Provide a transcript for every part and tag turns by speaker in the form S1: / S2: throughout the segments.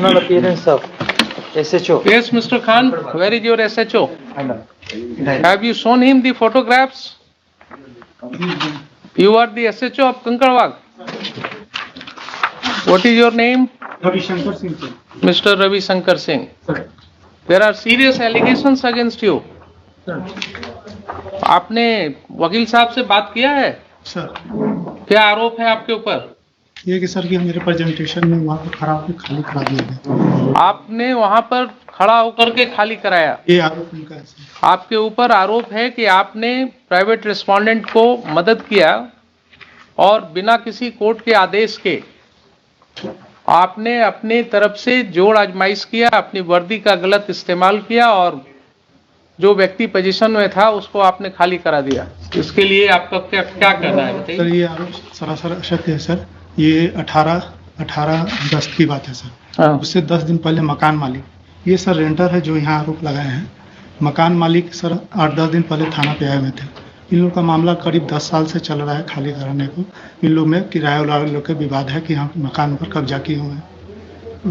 S1: personal appearance of SHO.
S2: Yes, Mr. Khan, where is your SHO? Have you shown him the photographs? You are the SHO of Kankarwag. What is your name?
S3: Ravi Shankar Singh.
S2: Mr. Ravi Shankar Singh.
S3: Sir.
S2: There are serious allegations against you.
S3: Sir.
S2: आपने वकील साहब से बात किया है?
S3: Sir,
S2: क्या आरोप है आपके ऊपर?
S3: ये कि सर कि मेरे प्रेजेंटेशन में वहाँ पर खड़ा होकर खाली करा दिया गया।
S2: आपने वहां पर खड़ा होकर के खाली कराया।
S3: ये आरोप उनका है सर।
S2: आपके ऊपर आरोप है कि आपने प्राइवेट रिस्पोंडेंट को मदद किया और बिना किसी कोर्ट के आदेश के आपने अपनी तरफ से जोड़ आजमाइश किया, अपनी वर्दी का गलत इस्तेमाल किया और जो व्यक्ति पोजीशन में था उसको आपने खाली करा दिया। इसके लिए आपका क्या कहना है बताइए?
S3: सर, ये आरोप सरासर असत्य है सर। ये 18 अगस्त की बात है सर।
S2: हाँ।
S3: उससे 10 दिन पहले मकान मालिक, ये सर रेंटर है जो यहाँ आरोप लगाए हैं। मकान मालिक सर 8-10 दिन पहले थाना पे आए हुए थे। इन लोग का मामला करीब 10 साल से चल रहा है खाली कराने को। इन लोग में किराया वाले लोग के विवाद है कि हम मकान पर कब्जा किए हुए हैं।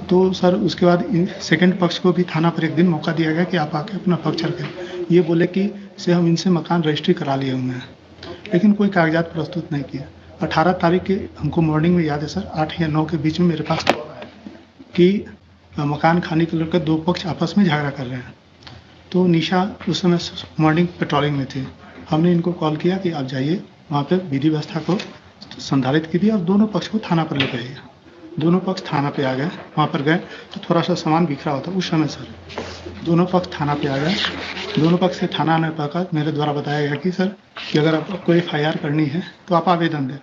S3: तो सर उसके बाद सेकंड पक्ष को भी थाना पर एक दिन मौका दिया गया कि आप आके अपना पक्ष रखें। ये बोले कि से हम इनसे मकान रजिस्ट्री करा लिए हुए हैं, लेकिन कोई कागजात प्रस्तुत नहीं किया। 18 तारीख के हमको मॉर्निंग में याद है सर, 8 या 9 के बीच में मेरे पास कि मकान खाने के लेकर 2 पक्ष आपस में झगड़ा कर रहे हैं। तो निशा उस समय मॉर्निंग पेट्रोलिंग में थी। हमने इनको कॉल किया कि आप जाइए वहाँ पे विधि व्यवस्था को संधारित कीजिए और दोनों पक्ष को थाना पर लेकर आइए। दोनों पक्ष थाना पे आ गए। वहाँ पर गए तो थोड़ा सा सामान बिखरा होता उस समय सर दोनों पक्ष थाना पे आ गए। दोनों पक्ष से थाना आने पर मेरे द्वारा बताया गया कि सर कि अगर आपको FIR करनी है तो आप आवेदन दें।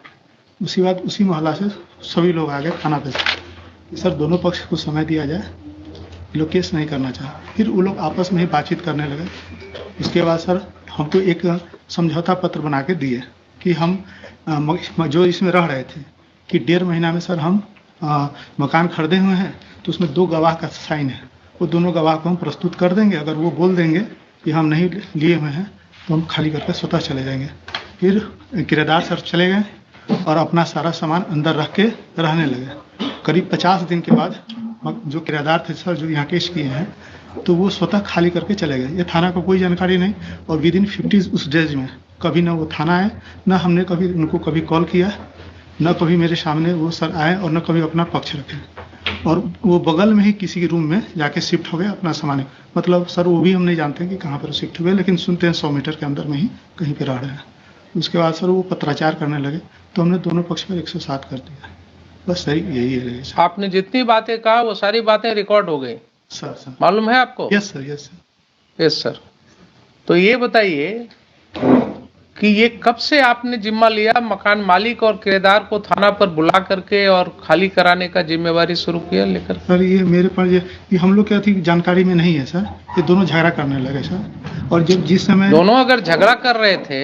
S3: उसी बाद उसी मोहल्ला से सभी लोग आ गए थाना पे। सर दोनों पक्ष को समय दिया जाए, ये लोग केस नहीं करना चाहे। फिर वो लोग आपस में ही बातचीत करने लगे। उसके बाद सर हमको एक समझौता पत्र बना के दिए कि हम जो इसमें रह रहे थे कि 1.5 महीना में सर हम मकान खरीदे हुए हैं, तो उसमें 2 गवाह का साइन है। वो दोनों गवाह को हम प्रस्तुत कर देंगे। अगर वो बोल देंगे कि हम नहीं लिए हुए हैं तो हम खाली करके स्वतः चले जाएंगे। फिर किराएदार सर चले गए और अपना सारा सामान अंदर रख के रहने लगे। करीब 50 दिन के बाद जो किराएदार थे सर जो यहाँ केस किए हैं, तो वो स्वतः खाली करके चले गए। ये थाना को कोई जानकारी नहीं और विदिन 50 उस डेज में कभी ना वो थाना आए, ना हमने कभी उनको कभी कॉल किया, न कभी मेरे सामने वो सर आए और न कभी अपना पक्ष रखे। और वो बगल में ही किसी के रूम में जाके शिफ्ट हो गए अपना सामान। मतलब सर वो भी हम नहीं जानते कि कहाँ पर शिफ्ट हुए, लेकिन सुनते हैं 100 मीटर के अंदर में ही कहीं पर रह रहे हैं। उसके बाद सर वो पत्राचार करने लगे तो हमने दोनों पक्ष पर 107 कर दिया। बस सही यही है सर।
S2: आपने जितनी बातें कहा वो सारी बातें रिकॉर्ड हो गई
S3: सर
S2: मालूम है आपको?
S3: Yes sir, yes sir.
S2: Yes sir. तो ये बताइए कि ये कब से आपने जिम्मा लिया मकान मालिक और किराएदार को थाना पर बुला करके और खाली कराने का जिम्मेवारी शुरू किया लेकर? सर
S3: ये मेरे पास ये हम लोग क्या थी जानकारी में नहीं है सर। ये दोनों झगड़ा करने लगे सर। और जब जिस समय
S2: दोनों अगर झगड़ा कर रहे थे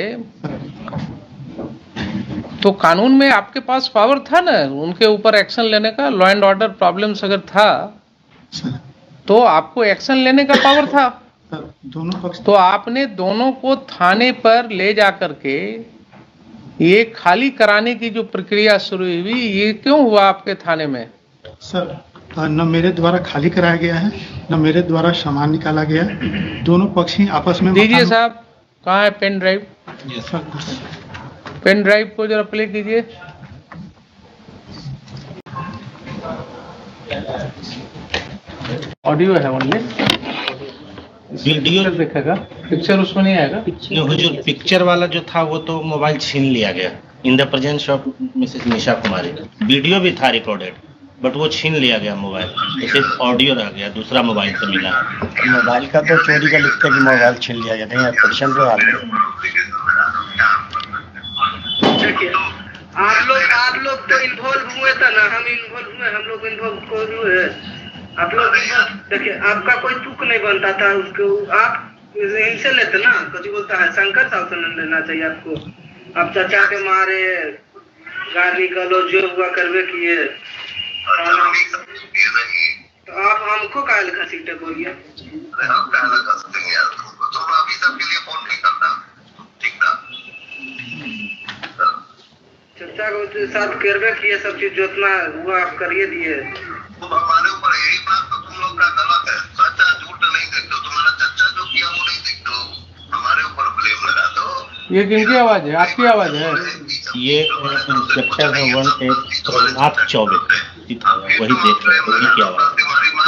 S2: तो कानून में आपके पास पावर था ना उनके ऊपर एक्शन लेने का। लॉ एंड ऑर्डर प्रॉब्लम्स अगर था
S3: सर
S2: तो आपको एक्शन लेने का पावर था।
S3: दोनों पक्ष
S2: तो आपने दोनों को थाने पर ले जाकर के ये खाली कराने की जो प्रक्रिया शुरू हुई, ये क्यों हुआ आपके थाने में?
S3: सर न मेरे द्वारा खाली कराया गया है, न मेरे द्वारा सामान निकाला गया है। दोनों पक्ष ही आपस में
S2: दीजिए साहब, कहाँ है pen drive?
S3: Sir
S2: pen drive को जरा प्ले कीजिए। ऑडियो है ओनली,
S4: वीडियो
S2: देखेगा, पिक्चर उसमें नहीं आएगा।
S4: वो जो पिक्चर वाला जो था वो तो मोबाइल छीन लिया गया in the presence of Mrs Nisha Kumari. Video भी था रिकॉर्डेड बट वो छीन लिया गया मोबाइल, तो सिर्फ ऑडियो रह गया, दूसरा मोबाइल से मिला है।
S5: मोबाइल का तो चोरी का लिखते कि मोबाइल छीन लिया गया, नहीं पोजीशन पे हाल
S6: आप लोग तो इन्वॉल्व हुए थे ना, हम इन्वॉल्व हुए, हम लोग इन्वॉल्व हुए। आप लोग देखिए, आपका कोई तुक नहीं बनता था उसको, आप इनसे लेते ना, कभी बोलता है शंकर साहब से लेना चाहिए आपको। आप चाचा के मारे गाली गलो जो हुआ करवे किए, तो आप हमको क्या लिखा सीटे बोलिए। चर्चा के साथ करवे किए, सब चीज जितना हुआ आप करिए दिए।
S7: हमारे ऊपर यही बात नहीं देखते हो, तुम्हारा चाचा जो किया वो नहीं देखते हो, हमारे ऊपर ब्लेम लगा दो।
S2: ये किनकी आवाज है? आपकी आवाज है?
S4: ये इंस्पेक्टर है 1 प्रभुनाथ चौबे, वही देख रहे थे, उन्हीं की आवाज,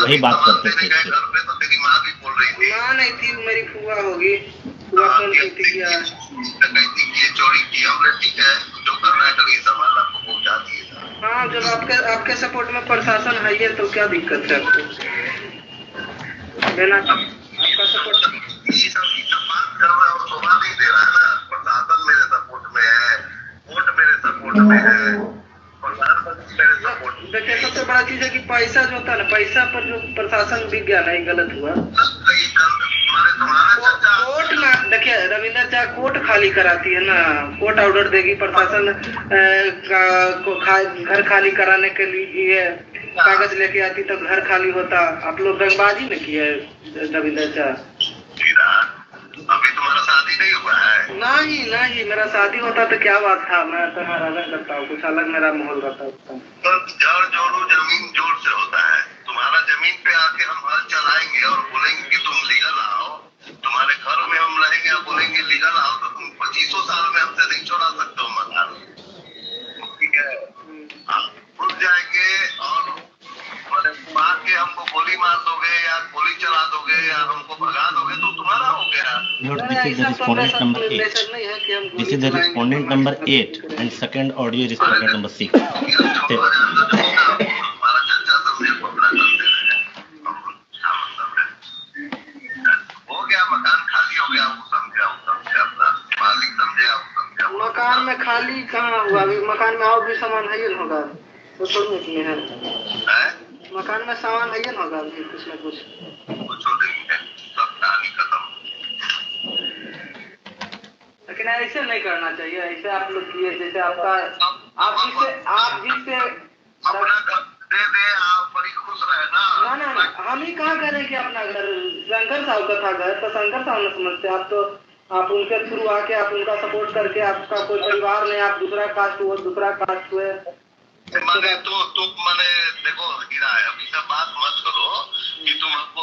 S4: वही बात करते थे।
S7: घर पे तो तेरी माँ भी बोल रही थी,
S6: माँ नहीं थी, मेरी फुआ होगी, फुआ फोन की थी क्या?
S7: डकैती की, चोरी की, हमने ठीक है जो करना है कभी सामान आपको पहुंचा दिए।
S6: हाँ, जब आपके सपोर्ट में प्रशासन है ये, तो क्या दिक्कत है आपको? बिना आपका सपोर्ट
S7: ये सब बात कर रहा है और शोभा नहीं दे रहा है ना। प्रशासन मेरे सपोर्ट में है, कोर्ट मेरे सपोर्ट में है, प्रधानमंत्री मेरे सपोर्ट में।
S6: देखिए, सबसे बड़ा चीज है कि पैसा जो होता है ना, पैसा पर जो प्रशासन बिक गया ना, ये गलत हुआ। कोर्ट में देखिए, रविंदर चाहे कोर्ट खाली कराती है ना, कोर्ट ऑर्डर देगी, प्रशासन घर खाली कराने के लिए कागज लेके आती, तब घर खाली होता। आप लोग रंगबाजी में किए रविंदर चाह।
S7: अभी तुम्हारा शादी नहीं हुआ है?
S6: नहीं, मेरा शादी होता तो क्या बात था, मैं तो अलग करता हूँ, कुछ अलग मेरा माहौल रहता।
S7: तो जड़ जोड़ो जमीन जोड़ से होता है। तुम्हारा जमीन पे आके हम हल चलाएंगे और बोलेंगे कि तुम लीगल आओ, तुम्हारे घर में हम रहेंगे और बोलेंगे लीगल आओ, तो तुम 25 साल में हमसे नहीं छोड़ा सकते हो मकान, ठीक है? आप घुस जाएंगे और मार के हमको गोली मार दोगे या गोली चला दोगे या हमको भगा दोगे, तो तुम्हारा हो गया।
S4: This is the respondent number 8. This is the respondent number 8 and second audio is respondent number 6.
S7: हमारा चर्चा समझे पकड़ा करते रहे, हो गया मकान खाली हो गया, वो समझे अपना मालिक समझे,
S6: मकान में खाली कहाँ हुआ? अभी मकान में और भी सामान है होगा, तो थोड़ी निकले हैं। मकान में सामान है होगा अभी कुछ न कुछ
S7: नहीं है, सब कहानी खत्म।
S6: लेकिन ऐसे नहीं करना चाहिए, ऐसे आप लोग किए जैसे आपका आप जिससे
S7: अपना घर दे दे, आप बड़ी खुश रहे ना।
S6: ना, हम ही कहाँ करें कि अपना घर, शंकर साहब का था घर, तो शंकर साहब ने समझते। आप तो आप उनके थ्रू आके, आप उनका सपोर्ट करके, आपका कोई परिवार नहीं, आप दूसरा कास्ट हुए, दूसरा कास्ट हुए।
S7: मैंने तो मैंने देखो हीरा है, अभी सब बात मत करो कि तुम हमको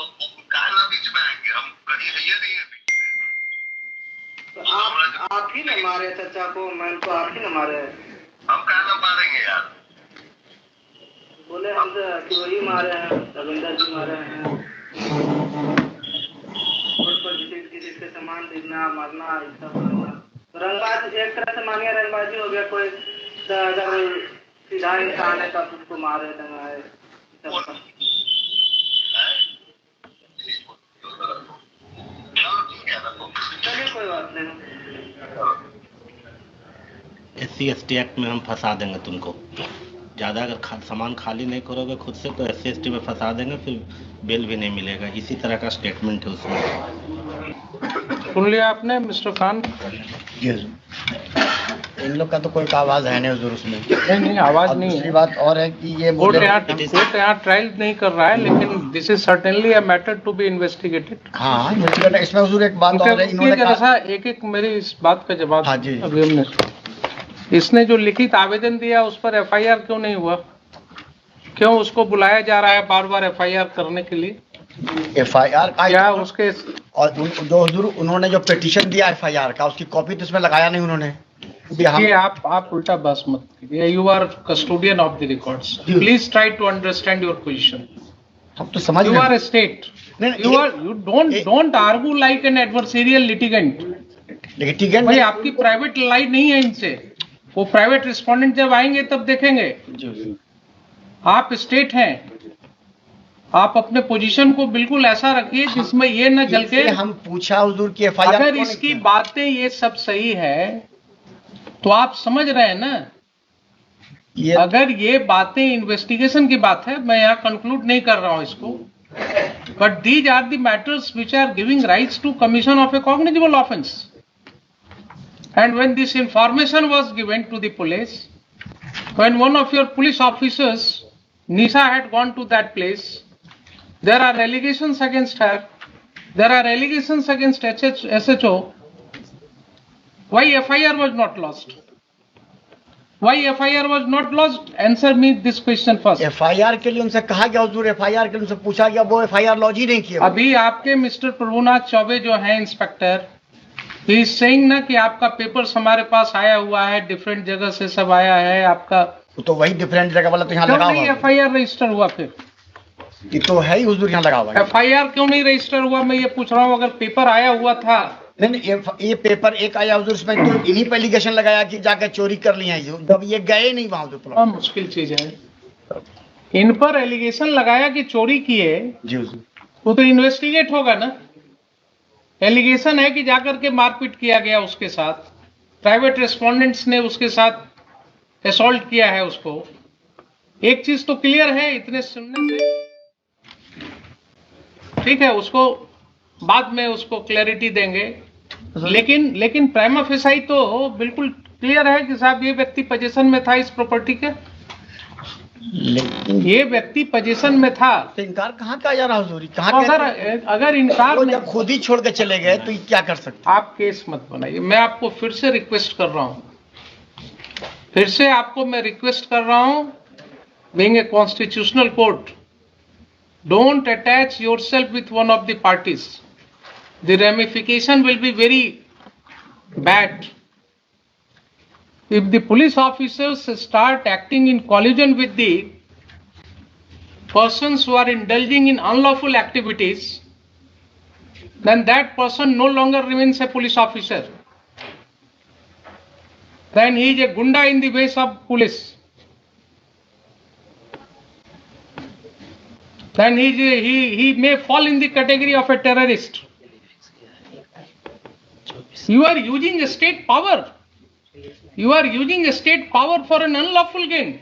S7: कहना बीच में आएंगे, हम कहीं है ये नहीं है बीच में।
S6: तो आप ही ने मारे चाचा को, मैम को आप ही ने मारे।
S7: हम कहना मारेंगे यार,
S6: बोले हमसे कि वही मारे हैं, रविंदर जी मारे हैं। रोड पर जिसके सामान देखना, मारना, ऐसा करना, रंगबाजी एक तरह से मानिए, रंगबाजी हो गया। कोई अगर सीधा इंसान है तो आप उसको मारे दंगाए, चलिए कोई बात नहीं।
S4: SC/ST एक्ट में हम फंसा देंगे तुमको, ज़्यादा अगर सामान खाली नहीं करोगे खुद से तो SC/ST में फंसा देंगे, फिर बेल भी नहीं मिलेगा। इसी तरह का स्टेटमेंट है उसमें।
S2: सुन लिया आपने मिस्टर खान?
S5: इन लोग का तो कोई आवाज है नहीं हुजूर उसमें।
S2: नहीं, आवाज नहीं है।
S5: दूसरी बात और है कि ये
S2: कोर्ट यहाँ ट्रायल नहीं कर रहा है, लेकिन this is certainly a matter to be investigated.
S5: हाँ, इसमें हुजूर एक बात और है, इन्होंने
S2: कहा एक मेरी इस बात का जवाब।
S5: हाँ जी।
S2: अभी हमने इसने जो लिखित आवेदन दिया उस पर FIR क्यों नहीं हुआ? क्यों उसको बुलाया जा रहा है बार बार FIR करने के लिए?
S5: FIR का
S2: क्या उसके
S5: और जो हुजूर उन्होंने जो पिटीशन दिया FIR का, उसकी कॉपी तो इसमें लगाया नहीं उन्होंने।
S2: ये आप उल्टा बस मत कीजिए। You are custodian of the records, please try to understand your position.
S5: हम तो समझ
S2: you are a state, you don't argue like an adversarial litigant.
S5: Litigant
S2: भाई आपकी प्राइवेट लाइन नहीं है इनसे, वो प्राइवेट रिस्पोंडेंट जब आएंगे तब देखेंगे। आप स्टेट हैं, आप अपने पोजीशन को बिल्कुल ऐसा रखिए जिसमें ये न जल के।
S5: हम पूछा हुजूर की FIR
S2: अगर इसकी बातें ये सब सही है तो आप समझ रहे हैं ना, अगर ये बातें इन्वेस्टिगेशन की बात है, मैं यहाँ कंक्लूड नहीं कर रहा हूँ इसको, but these are the matters which are giving rights to commission of a cognizable offence. And when this information was given to the police, when one of your police officers, Nisha, had gone to that place, there are allegations against her, there are allegations against SHO. Why FIR was not lost? Why FIR was not lodged? Answer me this question first.
S5: FIR के लिए उनसे कहा गया हुजूर, FIR के लिए उनसे पूछा गया, वो FIR लॉन्च ही नहीं किया।
S2: अभी आपके मिस्टर प्रभुनाथ चौबे जो हैं इंस्पेक्टर, ही इज सेइंग ना कि आपका पेपर्स हमारे पास आया हुआ है, डिफरेंट जगह से सब आया है आपका,
S5: तो वही डिफरेंट जगह वाला तो यहाँ
S2: क्यों
S5: लगा
S2: नहीं
S5: हुआ
S2: FIR रजिस्टर हुआ? फिर
S5: ये तो है ही हुजूर, यहाँ लगा हुआ है।
S2: FIR क्यों नहीं रजिस्टर हुआ? मैं ये पूछ रहा हूँ। अगर पेपर आया हुआ था,
S5: नहीं, ये पेपर एक आया हुजूर, इसमें तो इन्हीं पे एलिगेशन लगाया कि जाकर चोरी कर लिया है, जब ये गए नहीं वहां हुजूर।
S2: बहुत मुश्किल चीज है। इन पर एलिगेशन लगाया कि चोरी किए,
S5: जी हुजूर।
S2: वो तो इन्वेस्टिगेट होगा ना। एलिगेशन है कि जाकर के मारपीट किया गया उसके साथ, प्राइवेट रेस्पोंडेंट्स ने उसके साथ असॉल्ट किया है उसको। एक चीज तो क्लियर है इतने सुनने से, ठीक है, उसको बाद में उसको क्लैरिटी देंगे, लेकिन प्राइमा फेसाई तो बिल्कुल क्लियर है कि साहब ये व्यक्ति पोजीशन में था इस प्रॉपर्टी के, ये व्यक्ति पोजीशन में था।
S5: तो इनकार कहाँ का जा रहा हुजूर? कहाँ
S2: अगर इनकार
S5: जब खुद ही छोड़ के चले गए तो ये क्या कर सकते?
S2: आप केस मत बनाइए। मैं आपको फिर से रिक्वेस्ट कर रहा हूं, फिर से आपको मैं रिक्वेस्ट कर रहा हूं, being a constitutional court, don't attach yourself with one of the parties. The ramification will be very bad. If the police officers start acting in collusion with the persons who are indulging in unlawful activities, then that person no longer remains a police officer. Then he is a gunda in the ways of police. Then he may fall in the category of a terrorist. You are using a state power. You are using a state power for an unlawful gain.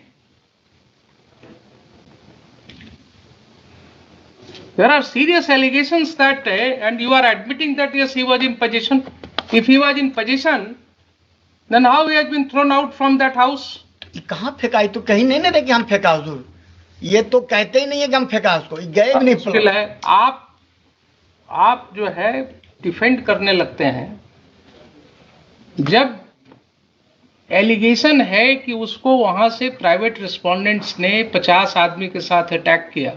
S2: There are serious allegations that, and you are admitting that yes, he was in possession. If he was in possession, then how he has been thrown out from that house?
S5: कहाँ फेंका? ये तो कहीं नहीं ना कि हम फेंका हुजूर, ये तो कहते ही नहीं है कि हम फेंका उसको, गए भी नहीं।
S2: मुश्किल है। आप जो है डिफेंड करने लगते हैं, जब एलिगेशन है कि उसको वहां से प्राइवेट रिस्पोंडेंट्स ने 50 आदमी के साथ अटैक किया,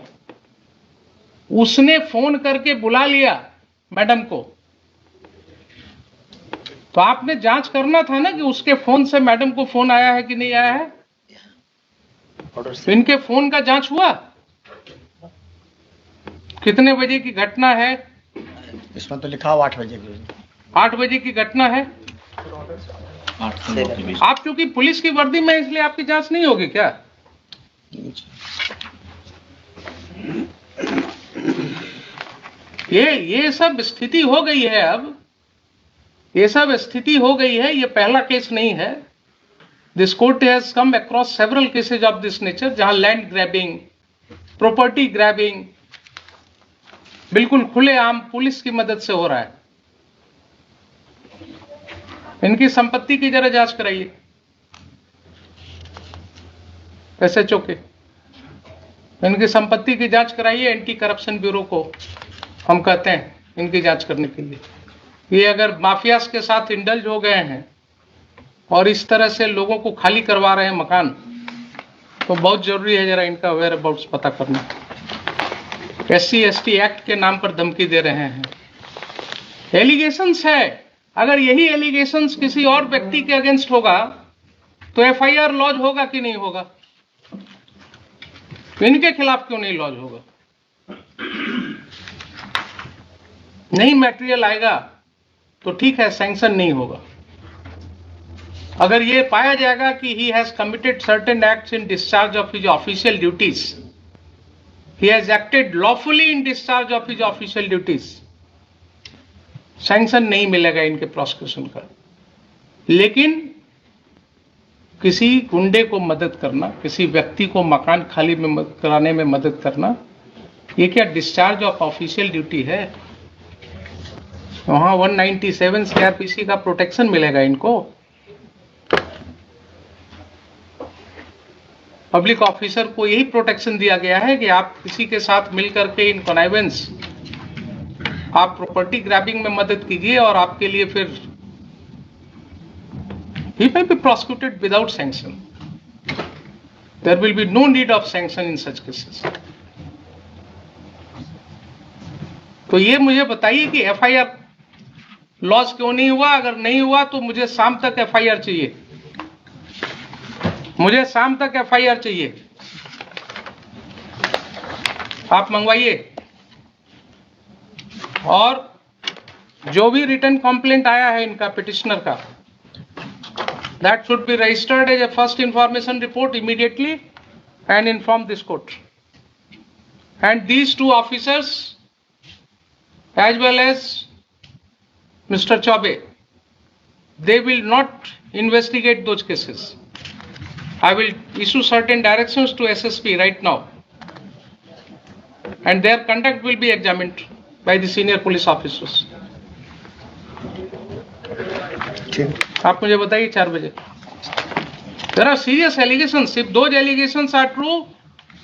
S2: उसने फोन करके बुला लिया मैडम को, तो आपने जांच करना था ना कि उसके फोन से मैडम को फोन आया है कि नहीं आया है। इनके फोन का जांच हुआ? कितने बजे की घटना है?
S5: इसमें तो लिखा हुआ 8 बजे की।
S2: 8 बजे की घटना है। आप चूंकि पुलिस की वर्दी में, इसलिए आपकी जांच नहीं होगी क्या? ये सब स्थिति हो गई है। अब ये सब स्थिति हो गई है। ये पहला केस नहीं है। This court has come across several cases of this nature, जहां लैंड ग्रैबिंग, प्रॉपर्टी ग्रैबिंग बिल्कुल खुलेआम पुलिस की मदद से हो रहा है। इनकी संपत्ति की जरा जांच कराइए SHO के, इनकी संपत्ति की जांच कराइए। एंटी करप्शन ब्यूरो को हम कहते हैं इनकी जांच करने के लिए। ये अगर माफियाज के साथ इंडल्ज हो गए हैं और इस तरह से लोगों को खाली करवा रहे हैं मकान, तो बहुत जरूरी है जरा इनका वेयर अबाउट्स पता करना। SC ST एक्ट के नाम पर धमकी दे रहे हैं। एलिगेशंस है, अगर यही एलिगेशंस किसी और व्यक्ति के अगेंस्ट होगा तो FIR लॉज होगा कि नहीं होगा? इनके खिलाफ क्यों नहीं लॉज होगा? नहीं मटेरियल आएगा तो ठीक है, सैंक्शन नहीं होगा। अगर ये पाया जाएगा कि he has committed certain acts in discharge of his official duties, he has acted lawfully in discharge of his official duties, sanction नहीं मिलेगा इनके प्रोसिक्यूशन का। लेकिन किसी गुंडे को मदद करना, किसी व्यक्ति को मकान खाली में कराने में मदद करना, ये क्या डिस्चार्ज ऑफ ऑफिशियल ड्यूटी है? वहां 197 CRPC का प्रोटेक्शन मिलेगा इनको। पब्लिक ऑफिसर को यही प्रोटेक्शन दिया गया है कि आप किसी के साथ मिलकर के इन कॉनाइवेंस, आप प्रॉपर्टी ग्रैबिंग में मदद कीजिए और आपके लिए फिर he may be prosecuted without sanction। There will be no need of sanction in such cases. तो ये मुझे बताइए कि एफआईआर लॉस क्यों नहीं हुआ? अगर नहीं हुआ तो मुझे शाम तक एफआईआर चाहिए, मुझे शाम तक एफआईआर चाहिए। आप मंगवाइए। और जो भी रिटर्न कंप्लेंट आया है इनका पिटिशनर का, that should be registered as a first information report immediately and inform this court. And these two officers as well as Mr. Chaube, they will not investigate those cases. I will issue certain directions to SSP right now, and their conduct will be examined by the senior police officers. आप मुझे बताइए 4 बजे। There are serious allegations. If those allegations are true,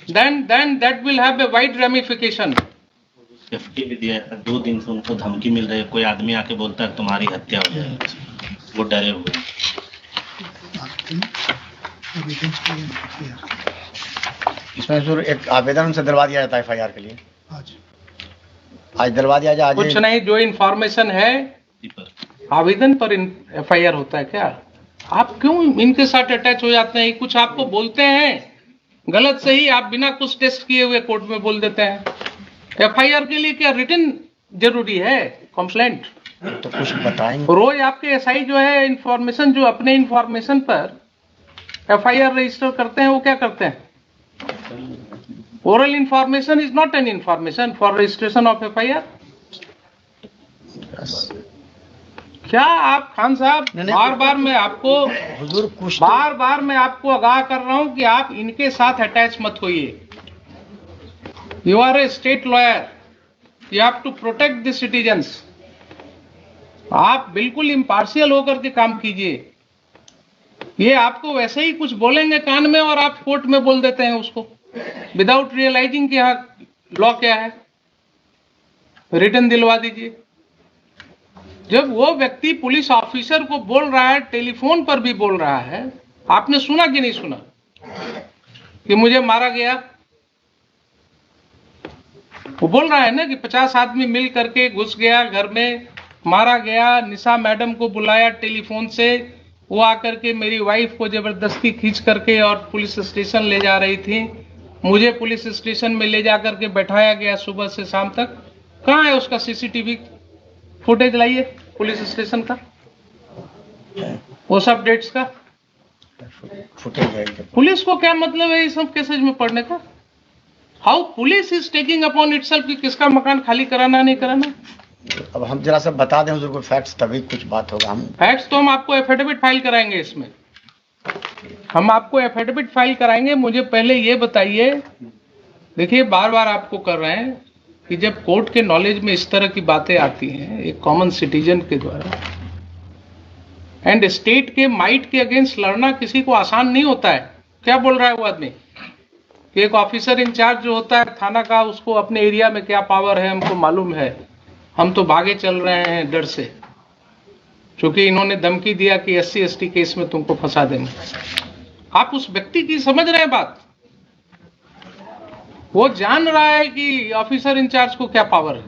S2: then that will have a wide ramification.
S4: Safety भी दिया है, 2 दिन से उनको धमकी मिल रही है, कोई आदमी आके बोलता है तुम्हारी हत्या हो जाएगी, वो डरे हुए।
S5: इसमें जरूर एक आवेदन उनसे दिलवा दिया जाता है एफआईआर के लिए। आज दिलवा दिया जाए।
S2: कुछ नहीं, जो इंफॉर्मेशन है आवेदन पर एफआईआर होता है क्या? आप क्यों इनके साथ अटैच हो जाते हैं? कुछ आपको बोलते हैं गलत सही, आप बिना कुछ टेस्ट किए हुए कोर्ट में बोल देते हैं। एफआईआर के लिए क्या रिटन जरूरी है? कंप्लेंट
S5: तो कुछ बताएंगे।
S2: रोज आपके एसआई जो है इंफॉर्मेशन, जो अपने इंफॉर्मेशन पर एफआईआर रजिस्टर करते हैं, वो क्या करते हैं? Oral information is not an information for registration of FIR. क्या आप खान साहब, बार बार मैं आपको
S5: हुजूर कुछ
S2: बार मैं आपको आगाह कर रहा हूं कि आप इनके साथ अटैच मत होइए। You are a state lawyer, you have to protect the citizens. आप बिल्कुल इम्पार्शियल होकर के काम कीजिए। ये आपको वैसे ही कुछ बोलेंगे कान में और आप कोर्ट में बोल देते हैं उसको, विदाउट रियलाइजिंग कि यहाँ लॉ क्या है। रिटर्न दिलवा दीजिए। जब वो व्यक्ति पुलिस ऑफिसर को बोल रहा है, टेलीफोन पर भी बोल रहा है, आपने सुना कि नहीं सुना कि मुझे मारा गया? वो बोल रहा है ना कि 50 आदमी मिल करके घुस गया घर में, मारा गया। निशा मैडम को बुलाया टेलीफोन से, वो आकर के मेरी वाइफ को जबरदस्ती खींच करके और पुलिस स्टेशन ले जा रही थी। मुझे पुलिस स्टेशन में ले जा करके बैठाया गया सुबह से शाम तक। कहाँ है उसका सीसीटीवी फुटेज? लाइए पुलिस स्टेशन का, वो सब डेट्स का
S5: फुटेज।
S2: पुलिस को क्या मतलब है इस सब केसेज में पढ़ने का? How police is taking upon itself कि किसका मकान खाली कराना नहीं कराना।
S5: अब हम जरा सा बता दें हुजूर को फैक्ट्स, तभी कुछ बात होगा। हम
S2: फैक्ट्स तो हम आपको एफिडेविट फाइल कराएंगे, इसमें हम आपको एफिडेविट फाइल कराएंगे। मुझे पहले ये बताइए, देखिए बार बार आपको कर रहे हैं कि जब कोर्ट के नॉलेज में इस तरह की बातें आती हैं एक कॉमन सिटीजन के द्वारा, एंड स्टेट के माइट के अगेंस्ट लड़ना किसी को आसान नहीं होता है। क्या बोल रहा है वो आदमी कि एक ऑफिसर इंचार्ज जो होता है थाना का, उसको अपने एरिया में क्या पावर है हमको मालूम है, हम तो भागे चल रहे हैं डर से, क्योंकि इन्होंने धमकी दिया कि SC/ST केस में तुमको फंसा देंगे। आप उस व्यक्ति की समझ रहे हैं बात? वो जान रहा है कि ऑफिसर इंचार्ज को क्या पावर है,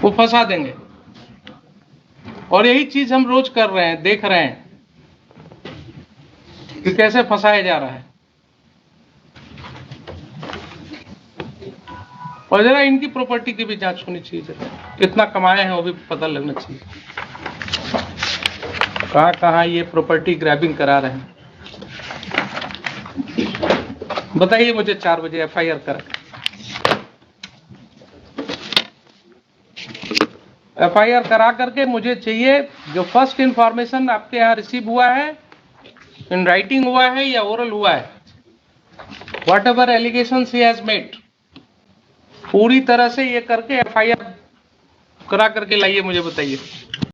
S2: वो फंसा देंगे। और यही चीज हम रोज कर रहे हैं, देख रहे हैं कि कैसे फंसाया जा रहा है। और जरा इनकी प्रॉपर्टी की भी जांच होनी चाहिए, जरा कितना कमाए हैं वो भी पता लगना चाहिए। कहां कहां ये प्रॉपर्टी ग्रैबिंग करा रहे हैं, बताइए मुझे। 4 बजे FIR करा, FIR करा करके मुझे चाहिए जो फर्स्ट इंफॉर्मेशन आपके यहाँ रिसीव हुआ है, इन राइटिंग हुआ है या ओरल हुआ है, what ever allegations he has made, पूरी तरह से ये करके FIR करा करके लाइए, मुझे बताइए।